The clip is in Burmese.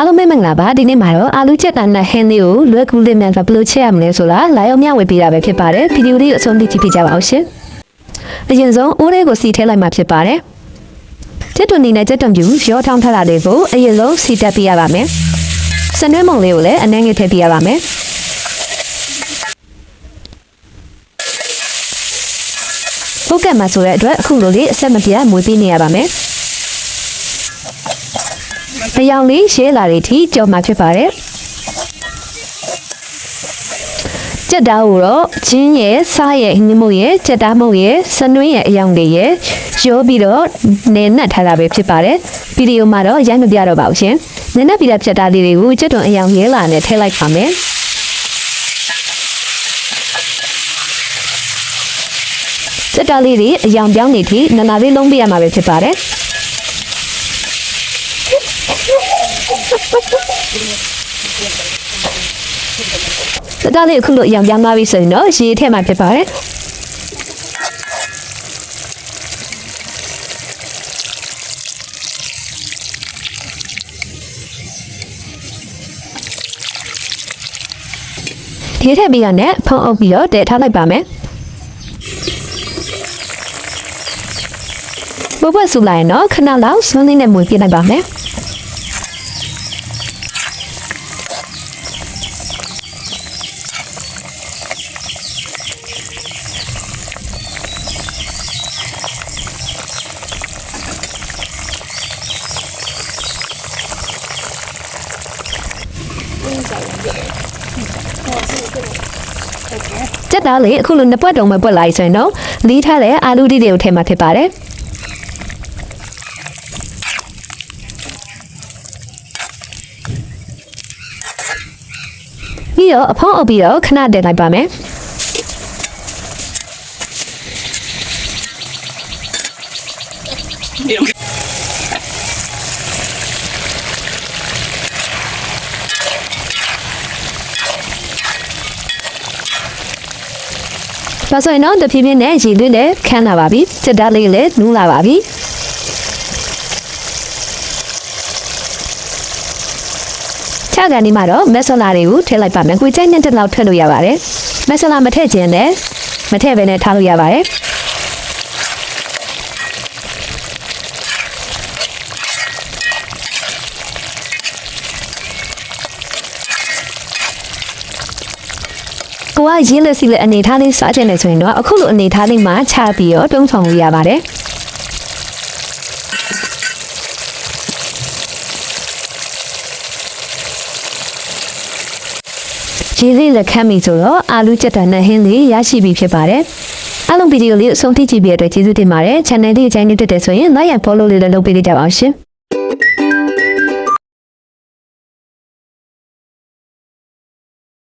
အားလုံးပဲမင်္ဂလာပါဒီနေ့မှာတော့အာလူချက်တန်နဲ့ဟင်းလေးကိုလွယ်ကူလေးမြန်စွာဘယ်လိုချက်ရမလဲဆိုတာလာရောက်မျှဝေပေးတာပဲဖြစ်ပါတယ်ဗီဒီယိုလေးကိုအဆုံးထိကြည့်ကြပါအောင်ရှင်အရင်ဆုံးအိုးလေးကိုစီထည့်လိုက်မှဖြစ်ပါတယ်ချက်တွန်နေနဲ့ချက်တွန်ပြူရောထောင်းထားတာလေးကိုအရင်ဆုံးစီတက်ပြရပါမယ်စနွှဲမုံလေးကိုလည်းအနှဲငယ်ထည့်ပြရပါမယ်ပုတ်ကတ်မှာဆိုတဲ့အတွက်အခုလိုလေးအဆက်မပြတ်မွေးပေးနေရပါမယ်အယောင်လေးရှဲလာတဲ့အထိကြော်မှာဖြစ်ပါတယ်ကြက်သားကိုတော့ချင်းရဲ့စားရဲ့ငမုတ်ရဲ့ကြက်သားမုတ်ရဲ့စနွင်းရဲ့အယောင်တွေရဲ့ရောပြီးတော့နေနှက်ထားတာပဲဖြစ်ပါတယ်ဗီဒီယိုမှာတော့ရိုက်မပြတော့ပါဘူးရှင်နေနှက်ပြီးတဲ့ကြက်သားလေးတွေကိုကြက်တွန်အယောင်ရဲလာနဲ့ထည့်လိုက်ပါမယ်ကြက်သားလေးတွေအယောင်ပြောင်းနေထိနာနာလေးလုံးပေးရမှာပဲဖြစ်ပါတယ်တသားလေးအခုလိုအယောင်ပြောင်းသွားပြီဆိုရင်တော့ရေထည့်မှာဖြစ်ပါတယ်ရေထည့်ပြီးရနဲ့ဖုံးအုပ်ပြီးတော့တည်ထားလိုက်ပါမယ်ဘဘဆူလိုက်တော့ခဏလောက်စွန်းလေးနဲ့မွေပြလိုက်ပါမယ်ကြက်သားလေးအခုလိုနှစ်ပွက်တုံးမပွက်လိုက်ဆိုရင်တော့လီးထားတဲ့အာလူတီတွေကိုထည့်မှာဖြစ်ပါတယ်ပြီးတော့အဖောင်းအုပ်ပြီးတော့ခဏတည်လိုက်ပါမယ်ဒါဆိုရင်တော့တဖြည်းဖြည်းနဲ့ရေလေးလည်းခန်းလာပါပြီချက်သားလေးလည်းနူးလာပါပြီချာကန်ဒီမှာတော့မက်ဆလာတွေကိုထည့်လိုက်ပါမယ်ကိုယ်ကြိုက်တဲ့လောက်ထည့်လို့ရပါတယ်မက်ဆလာမထည့်ခြင်းနဲ့မထည့်ဘဲနဲ့ထားလို့ရပါတယ်ကိုကရင်းလက်စီလက်အနေထားလေးစားချင်တယ်ဆိုရင်တော့အခုလိုအနေထားလေးမှာချပြီးတော့တုံးဆောင်လို့ရပါတယ်ရင်းလေးလက်ခမ်းပြီဆိုတော့အာလူကြက်တန်နဲ့ဟင်းလေးရရှိပြီဖြစ်ပါတယ်အားလုံးဗီဒီယိုလေးကိုအဆုံးထိကြည့်ပြီးတဲ့အတွက်ကျေးဇူးတင်ပါတယ် channel လေးကိုကြိုက်နေတဲ့ဆိုရင် like and follow လေးလည်းလုပ်ပေးကြပါအောင်ရှင်